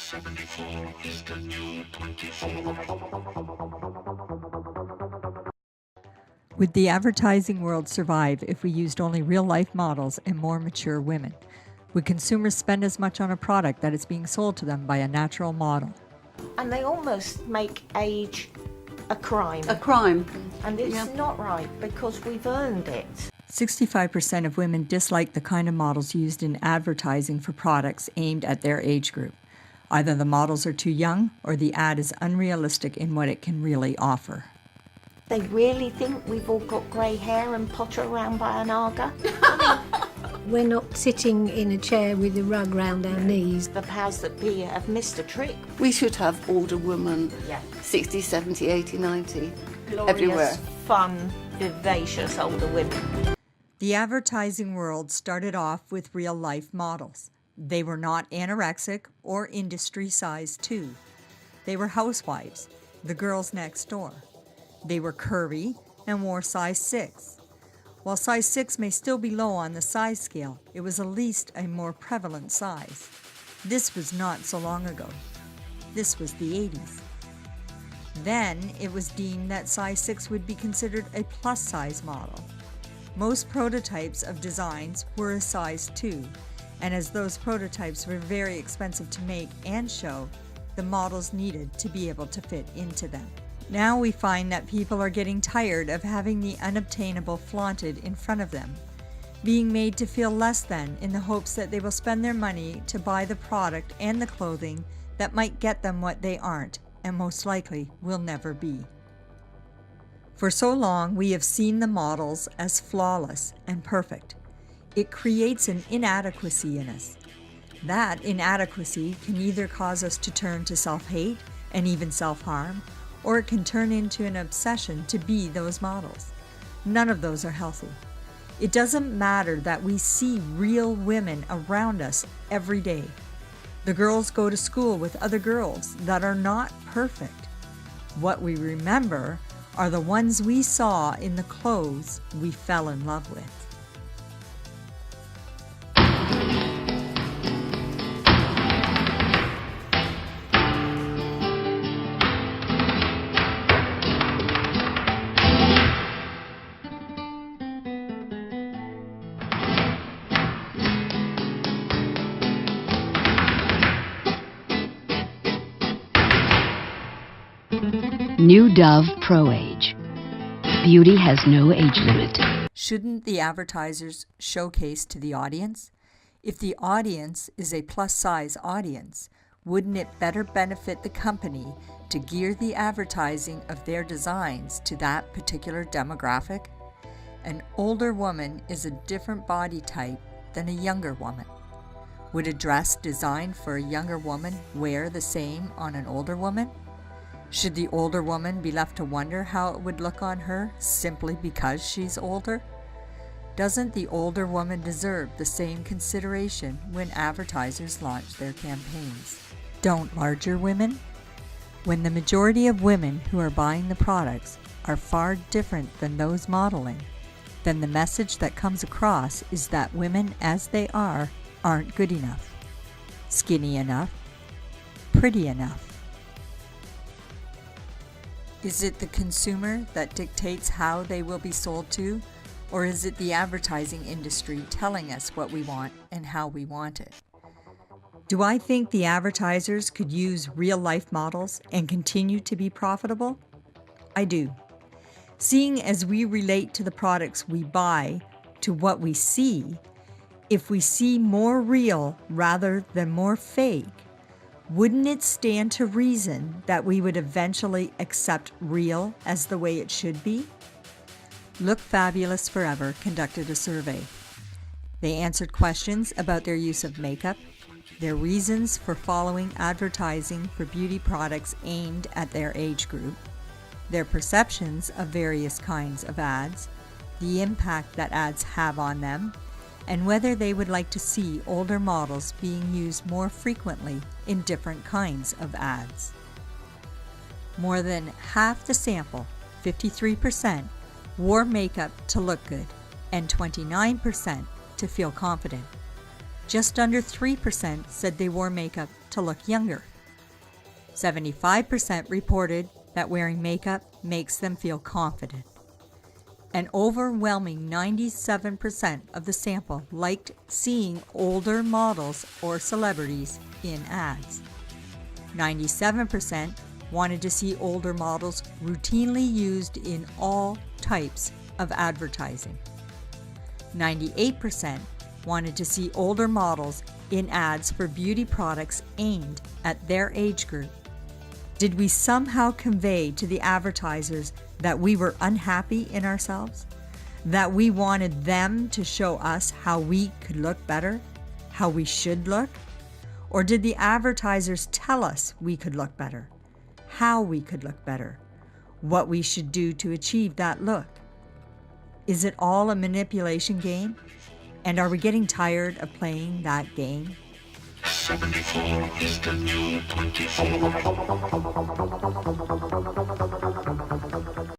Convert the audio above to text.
74 is the new 24. Would the advertising world survive if we used only real-life models and more mature women? Would consumers spend as much on a product that is being sold to them by a natural model? And they almost make age a crime. A crime. And it's not right, because we've earned it. 65% of women dislike the kind of models used in advertising for products aimed at their age group. Either the models are too young or the ad is unrealistic in what it can really offer. They really think we've all got grey hair and potter around by an Aga? We're not sitting in a chair with a rug round our knees. The powers that be have missed a trick. We should have older women, 60, 70, 80, 90, Glorious, everywhere. Fun, vivacious older women. The advertising world started off with real-life models. They were not anorexic or industry size 2. They were housewives, the girls next door. They were curvy and wore size 6. While size 6 may still be low on the size scale, it was at least a more prevalent size. This was not so long ago. This was the 80s. Then it was deemed that size 6 would be considered a plus size model. Most prototypes of designs were a size 2, and as those prototypes were very expensive to make and show, the models needed to be able to fit into them. Now we find that people are getting tired of having the unobtainable flaunted in front of them, being made to feel less than in the hopes that they will spend their money to buy the product and the clothing that might get them what they aren't and most likely will never be. For so long we have seen the models as flawless and perfect. It creates an inadequacy in us. That inadequacy can either cause us to turn to self-hate and even self-harm, or it can turn into an obsession to be those models. None of those are healthy. It doesn't matter that we see real women around us every day. The girls go to school with other girls that are not perfect. What we remember are the ones we saw in the clothes we fell in love with. New Dove Pro Age. Beauty has no age limit. Shouldn't the advertisers showcase to the audience? If the audience is a plus-size audience, wouldn't it better benefit the company to gear the advertising of their designs to that particular demographic? An older woman is a different body type than a younger woman. Would a dress designed for a younger woman wear the same on an older woman? Should the older woman be left to wonder how it would look on her simply because she's older? Doesn't the older woman deserve the same consideration when advertisers launch their campaigns? Don't larger women? When the majority of women who are buying the products are far different than those modeling, then the message that comes across is that women as they are aren't good enough, skinny enough, pretty enough. Is it the consumer that dictates how they will be sold to, or is it the advertising industry telling us what we want and how we want it? Do I think the advertisers could use real-life models and continue to be profitable? I do. Seeing as we relate to the products we buy to what we see, if we see more real rather than more fake, wouldn't it stand to reason that we would eventually accept real as the way it should be? Look Fabulous Forever conducted a survey. They answered questions about their use of makeup, their reasons for following advertising for beauty products aimed at their age group, their perceptions of various kinds of ads, the impact that ads have on them, and whether they would like to see older models being used more frequently in different kinds of ads. More than half the sample, 53%, wore makeup to look good, and 29% to feel confident. Just under 3% said they wore makeup to look younger. 75% reported that wearing makeup makes them feel confident. An overwhelming 97% of the sample liked seeing older models or celebrities in ads. 97% wanted to see older models routinely used in all types of advertising. 98% wanted to see older models in ads for beauty products aimed at their age group. Did we somehow convey to the advertisers that we were unhappy in ourselves? That we wanted them to show us how we could look better? How we should look? Or did the advertisers tell us we could look better? How we could look better? What we should do to achieve that look? Is it all a manipulation game? And are we getting tired of playing that game? 74 is the new 24.